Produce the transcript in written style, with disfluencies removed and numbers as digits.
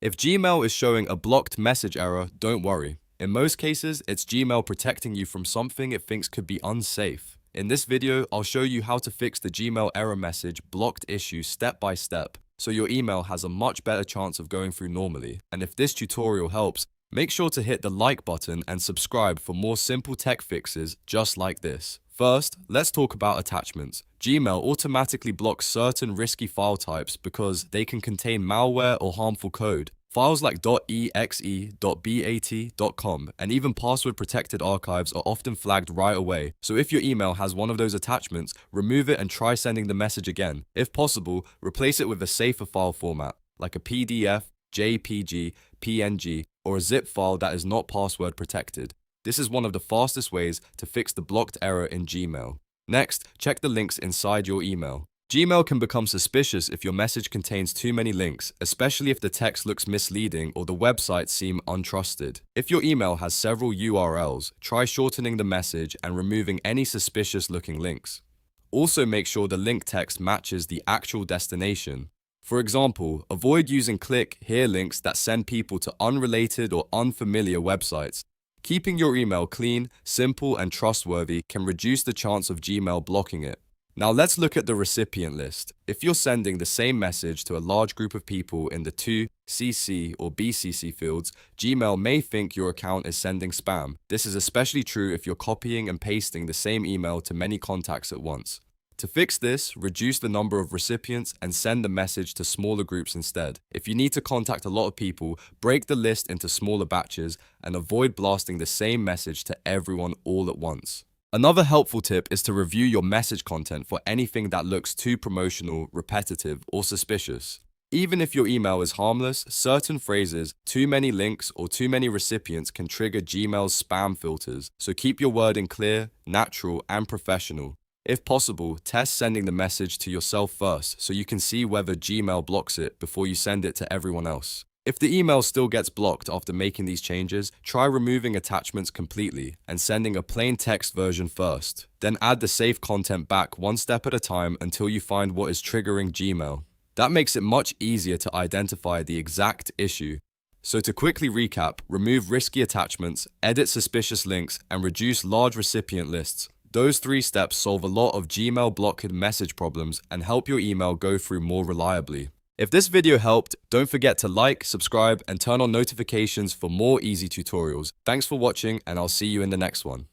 If Gmail is showing a blocked message error, don't worry. In most cases, it's Gmail protecting you from something it thinks could be unsafe. In this video, I'll show you how to fix the Gmail error message blocked issue step by step, so your email has a much better chance of going through normally. And if this tutorial helps, make sure to hit the like button and subscribe for more simple tech fixes just like this. First, let's talk about attachments. Gmail automatically blocks certain risky file types because they can contain malware or harmful code. Files like .exe, .bat, .com, and even password-protected archives are often flagged right away, so if your email has one of those attachments, remove it and try sending the message again. If possible, replace it with a safer file format, like a PDF, JPG, PNG, or a zip file that is not password protected. This is one of the fastest ways to fix the blocked error in Gmail. Next, check the links inside your email. Gmail can become suspicious if your message contains too many links, especially if the text looks misleading or the websites seem untrusted. If your email has several URLs, try shortening the message and removing any suspicious-looking links. Also make sure the link text matches the actual destination. For example, avoid using click here links that send people to unrelated or unfamiliar websites. Keeping your email clean, simple, and trustworthy can reduce the chance of Gmail blocking it. Now let's look at the recipient list. If you're sending the same message to a large group of people in the to, CC, or BCC fields, Gmail may think your account is sending spam. This is especially true if you're copying and pasting the same email to many contacts at once. To fix this, reduce the number of recipients and send the message to smaller groups instead. If you need to contact a lot of people, break the list into smaller batches and avoid blasting the same message to everyone all at once. Another helpful tip is to review your message content for anything that looks too promotional, repetitive, or suspicious. Even if your email is harmless, certain phrases, too many links, or too many recipients can trigger Gmail's spam filters, so keep your wording clear, natural, and professional. If possible, test sending the message to yourself first so you can see whether Gmail blocks it before you send it to everyone else. If the email still gets blocked after making these changes, try removing attachments completely and sending a plain text version first. Then add the safe content back one step at a time until you find what is triggering Gmail. That makes it much easier to identify the exact issue. So to quickly recap, remove risky attachments, edit suspicious links, and reduce large recipient lists. Those 3 steps solve a lot of Gmail blocked message problems and help your email go through more reliably. If this video helped, don't forget to like, subscribe, and turn on notifications for more easy tutorials. Thanks for watching, and I'll see you in the next one.